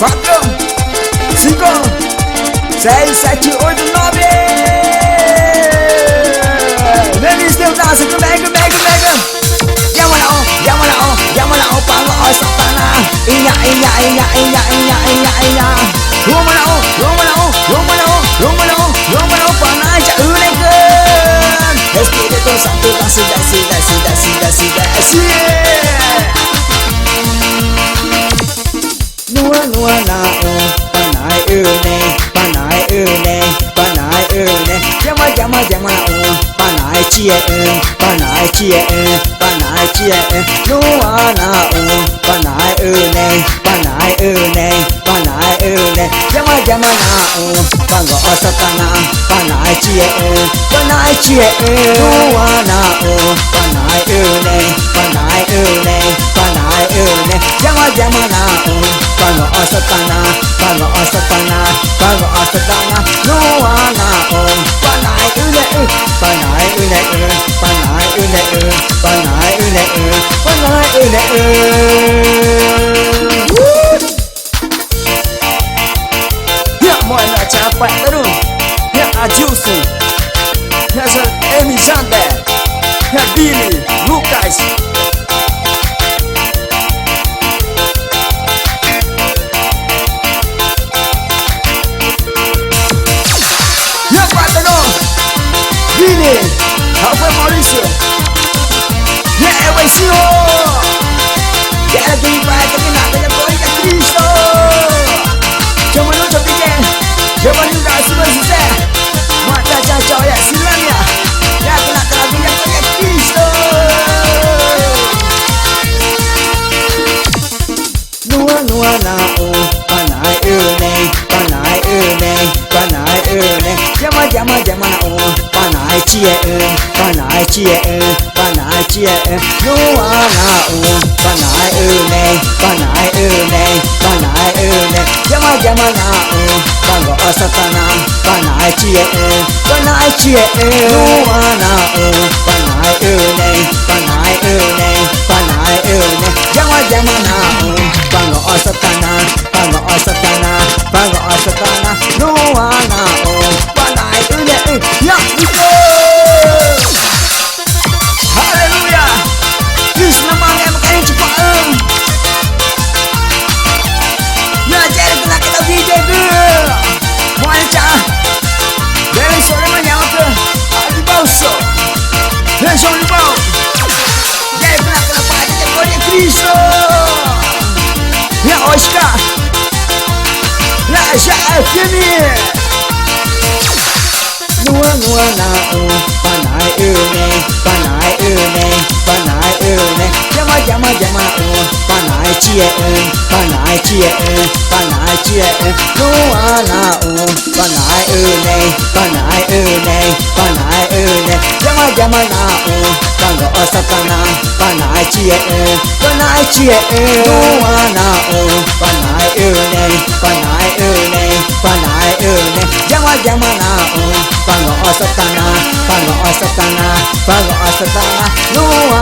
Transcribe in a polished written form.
4, 5, 6, 7, 8, 9. Vem Deus dança com mega. Yama na o pang o satana. Inya. Roma na o panaja ulekan. Espírito Santo desce. Nua na o panai une. Yama na o panai chie. Nua na o panai une. Yama na o pango o satana. Panai chie. Nua na o panai une. Yama na o pango o satana. Nua na o panai une. Ya mọi người chào bạn đã đúng. Ya Juicy. Ya Amy Sante. Ya Billy Lucas. Ya bạn đã đúng. Billy Alfred Mauricio. Ya Evasio. Ya lagi baik tapi nak tanya kau ikat Cristo. Jangan lupa DJ. Jangan lupa susah. Mata cacau ya silam ya. Ya kena lagu yang kau ikat Cristo. Nua na o panai une. Yama na o panai chie. Nua na o panai une. Yama na o pango o satana. Panai chie. Nua na o panai une. Yama na o pango o satana. Nua na o panai une. Ya Nico. Haleluya. Krishna mange makanya cepat. Ya jadi kena kita DJ ke. Muaca. Dari sore menyawa ke. Adi bauso. Dan sore bau. Jadi kena pakai kode Krishna. Ya Oscar. La Shafini. Nua na o panai une. Yama na o panai chie. Nua na o panai une. Yama na o pango o satana. Panai chie. Nua na o panai une. Yama na o pango o satana. Nua